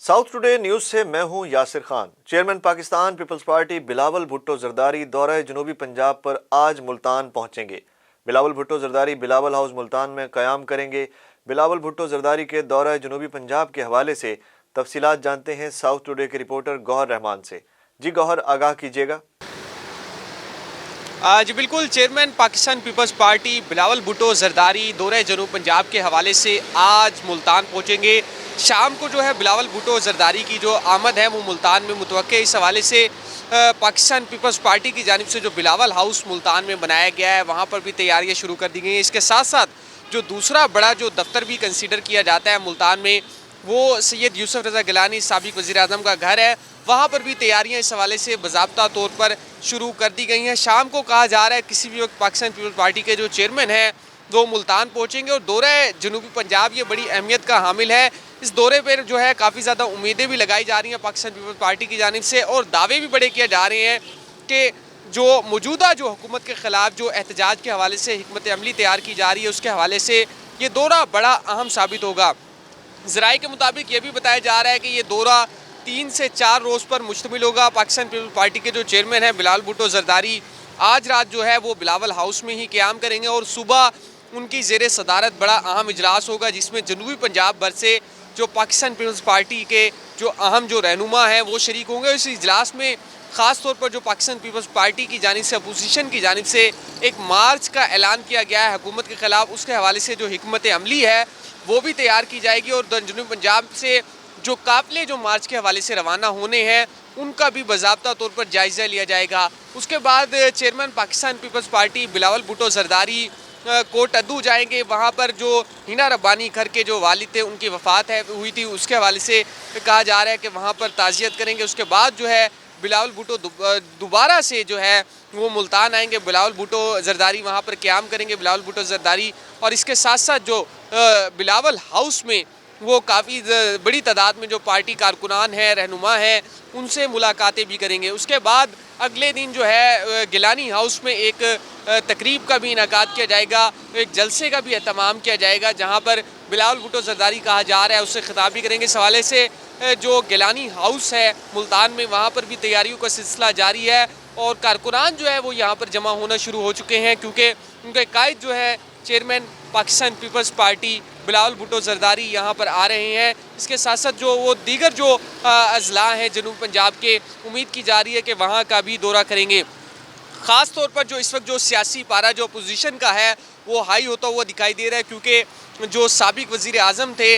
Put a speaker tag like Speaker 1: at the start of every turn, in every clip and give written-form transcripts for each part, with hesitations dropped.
Speaker 1: South today news से मैं हूं Yasir Khan. Chairman Pakistan peoples party Bilawal Bhutto Zardari दौरे जनूबी पंजाब पर आज मुल्तान पहुंचेंगे। बिलावल भुट्टो जरदारी बिलावल हाउस मुल्तान में क़याम करेंगे। बिलावल भुट्टो जरदारी के दौरे जनूबी पंजाब के हवाले से तफसीलात जानते हैं साउथ टुडे के रिपोर्टर गौहर रहमान से। जी गौहर, आगाह कीजिएगा।
Speaker 2: जी बिल्कुल, chairman Pakistan peoples party Bilawal Bhutto Zardari दौरे जनूब पंजाब के हवाले से आज मुल्तान पहुंचेंगे। शाम को जो है बिलावल भुट्टो जरदारी की जो आमद है वो मुल्तान में मुतवक्के। इस हवाले से पाकिस्तान पीपल्स पार्टी की जानिब से जो बिलावल हाउस मुल्तान में बनाया गया है वहाँ पर भी तैयारियाँ शुरू कर दी गई हैं। इसके साथ साथ जो दूसरा बड़ा जो दफ्तर भी कंसीडर किया जाता है मुल्तान में, वो सैयद यूसुफ रज़ा गिलानी साबिक़ वज़ीर आज़म का घर है। वहाँ पर भी तैयारियाँ इस हवाले से बाज़ाब्ता तौर पर शुरू कर दी गई हैं। शाम को कहा जा रहा है किसी भी वक्त पाकिस्तान पीपल्स पार्टी के जो चेयरमैन हैं वो मुल्तान पहुँचेंगे और दौरे जनूबी पंजाब ये बड़ी अहमियत का हामिल है। इस दौरे पर जो है काफ़ी ज़्यादा उम्मीदें भी लगाई जा रही हैं पाकिस्तान पीपल्स पार्टी की जानिब से, और दावे भी बड़े किए जा रहे हैं कि जो मौजूदा जो हुकूमत के ख़िलाफ़ जो एहतजाज के हवाले से हिकमत अमली तैयार की जा रही है उसके हवाले से ये दौरा बड़ा अहम साबित होगा। ज़राए के मुताबिक ये भी बताया जा रहा है कि ये दौरा 3 से 4 रोज़ पर मुश्तमिल होगा। पाकिस्तान पीपल्स पार्टी के जो चेयरमैन हैं बिलावल भुट्टो जरदारी आज रात जो है वो बिलावल हाउस में ही क़याम करेंगे और सुबह उनकी ज़ेर सदारत बड़ा अहम इजलास होगा जिसमें जनूबी पंजाब भर से जो पाकिस्तान पीपल्स पार्टी के जो अहम जो रहनुमा हैं वो शरीक होंगे। इस इजलास में ख़ास तौर पर जो पाकिस्तान पीपल्स पार्टी की जानिब से अपोजिशन की जानिब से एक मार्च का ऐलान किया गया है हुकूमत के ख़िलाफ़, उसके हवाले से जो हिकमत अमली है वो भी तैयार की जाएगी और जनूबी पंजाब से जो काफ़िले जो मार्च के हवाले से रवाना होने हैं उनका भी बाज़ाब्ता तौर पर जायज़ा लिया जाएगा। उसके बाद chairman Pakistan peoples party Bilawal Bhutto Zardari Kot Addu जाएंगे। वहाँ पर जो हिना रब्बानी घर के जो वालिद थे उनकी वफ़ात हुई थी, उसके हवाले से कहा जा रहा है कि वहाँ पर ताज़ियत करेंगे। उसके बाद जो है बिलावल भुट्टो दोबारा से जो है वो मुल्तान आएंगे। बिलावल भुट्टो जरदारी वहाँ पर क़याम करेंगे, बिलावल भुट्टो जरदारी, और इसके साथ साथ जो बिलावल हाउस में वो काफ़ी बड़ी तादाद में जो पार्टी कारकुनान हैं, रहनुमा हैं, उनसे मुलाकातें भी करेंगे। उसके बाद अगले दिन जो है गिलानी हाउस में एक तकरीब का भी इनेकाद किया जाएगा, एक जलसे का भी एहतमाम किया जाएगा जहाँ पर बिलावल भुट्टो जरदारी कहा जा रहा है उससे खिताब भी करेंगे। इस हवाले से जो गिलानी हाउस है मुल्तान में वहाँ पर भी तैयारियों का सिलसिला जारी है और कारकुनान जो है वो यहाँ पर जमा होना शुरू हो चुके हैं क्योंकि उनके कायद जो है chairman Pakistan peoples party Bilawal Bhutto Zardari यहाँ पर आ रहे हैं। इसके साथ साथ जो वो दीगर जो अजला हैं जनूब पंजाब के, उम्मीद की जा रही है कि वहाँ का भी दौरा करेंगे। ख़ास तौर पर जो इस वक्त जो सियासी पारा जो अपोजिशन का है वो हाई होता हुआ दिखाई दे रहा है क्योंकि जो साबिक़ वज़ीर आज़म थे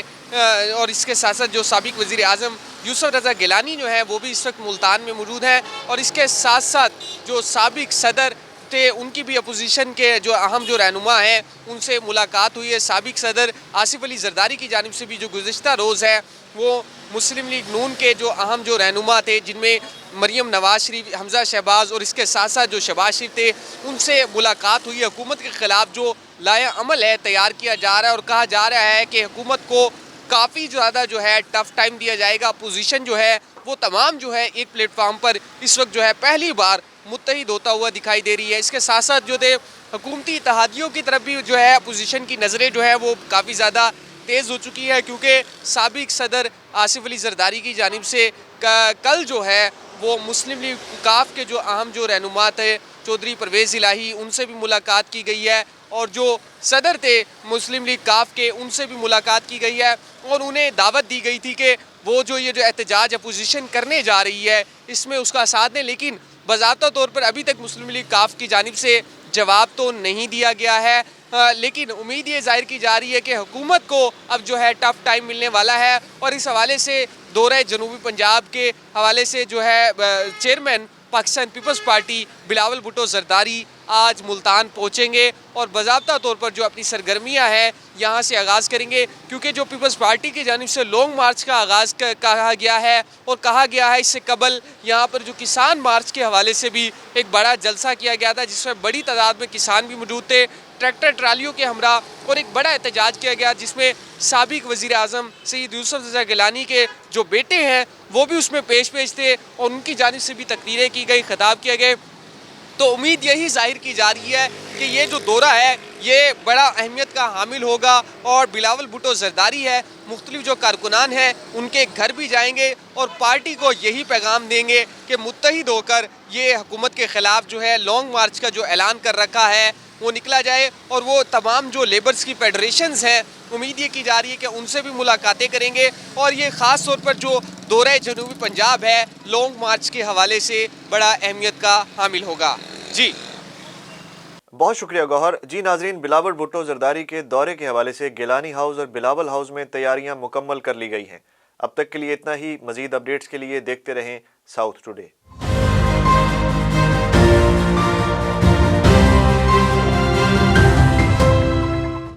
Speaker 2: और इसके साथ साथ जो साबिक़ वज़ीर आज़म यूसुफ रज़ा गिलानी जो है वो भी इस वक्त मुल्तान में मौजूद हैं और इसके साथ साथ जो साबिक़ सदर थे उनकी भी अपोजिशन के जो अहम जो रहनुमा हैं उनसे मुलाकात हुई है। साबिक़ सदर आसिफ अली जरदारी की जानिब से भी जो गुज़िश्ता रोज़ है वो मुस्लिम लीग नून के जो अहम जो रहनुमा थे जिनमें मरियम नवाज शरीफ, हमज़ा शहबाज और इसके साथ साथ जो शहबाज शरीफ थे उनसे मुलाकात हुई। हुकूमत के ख़िलाफ़ जो लाया अमल है तैयार किया जा रहा है और कहा जा रहा है कि हुकूमत को काफ़ी ज़्यादा जो है टफ़ टाइम दिया जाएगा। अपोजिशन जो है वो तमाम जो है एक प्लेटफार्म पर इस वक्त जो है पहली बार मुत्तहिद होता हुआ दिखाई दे रही है। इसके साथ साथ जो थे हुकूमती इत्तेहादियों की तरफ भी जो है अपोजिशन की नज़रें जो है वो काफ़ी ज़्यादा तेज़ हो चुकी है क्योंकि साबिक़ सदर आसिफ अली जरदारी की जानिब से कल जो है वो मुस्लिम लीग काफ के जो अहम जो रहनुमा थे चौधरी परवेज़ इलाही उनसे भी मुलाकात की गई है और जो सदर थे मुस्लिम लीग काफ के उनसे भी मुलाकात की गई है और उन्हें दावत दी गई थी कि वो जो ये जो एहतजाज अपोजिशन करने जा रही है इसमें उसका साथ दें, लेकिन बाज़ाब्ता तौर पर अभी तक मुस्लिम लीग काफ की जानिब से जवाब तो नहीं दिया गया है। लेकिन उम्मीद ये ज़ाहिर की जा रही है कि हुकूमत को अब जो है टफ़ टाइम मिलने वाला है और इस हवाले से दौरे जनूबी पंजाब के हवाले से जो है chairman Pakistan peoples party Bilawal Bhutto Zardari आज मुल्तान पहुँचेंगे और बाज़ाब्ता तौर पर जो अपनी सरगर्मियाँ हैं यहाँ से आगाज़ करेंगे क्योंकि जो पीपल्स पार्टी की जानिब से लॉन्ग मार्च का आगाज़ कहा गया है और कहा गया है इससे कबल यहाँ पर जो किसान मार्च के हवाले से भी एक बड़ा जलसा किया गया था जिसमें बड़ी तादाद में किसान भी मौजूद थे, ट्रैक्टर ट्रालियों के हमरा और एक बड़ा एहतजाज किया गया जिसमें साबिक़ वज़ीर आज़म सैयद यूसुफ रज़ा गिलानी के जो बेटे हैं वो भी उसमें पेश थे और उनकी जानिब से भी तकरीरें की गई, खिताब किए गए। तो उम्मीद यही जाहिर की जा रही है कि ये जो दौरा है ये बड़ा अहमियत का हामिल होगा और बिलावल भुट्टो जरदारी है मुख्तलिफ जो कारकुनान हैं उनके घर भी जाएंगे और पार्टी को यही पैगाम देंगे कि मुत्तहिद होकर ये हुकूमत के ख़िलाफ़ जो है लॉन्ग मार्च का जो ऐलान कर रखा है वो निकला जाए। और वो तमाम जो लेबर्स की फेडरेशंस हैं उम्मीद ये की जा रही है कि उनसे भी मुलाकातें करेंगे और ये ख़ास तौर पर जो दौरे जनूबी पंजाब है लॉन्ग मार्च के हवाले से बड़ा अहमियत का हामिल होगा। जी
Speaker 1: बहुत शुक्रिया गौहर। जी नाजरीन, बिलावल भुट्टो जरदारी के दौरे के हवाले से गिलानी हाउस और बिलावल हाउस में तैयारियां मुकम्मल कर ली गई हैं। अब तक के लिए इतना ही। मजीद अपडेट्स के लिए देखते रहें साउथ टुडे।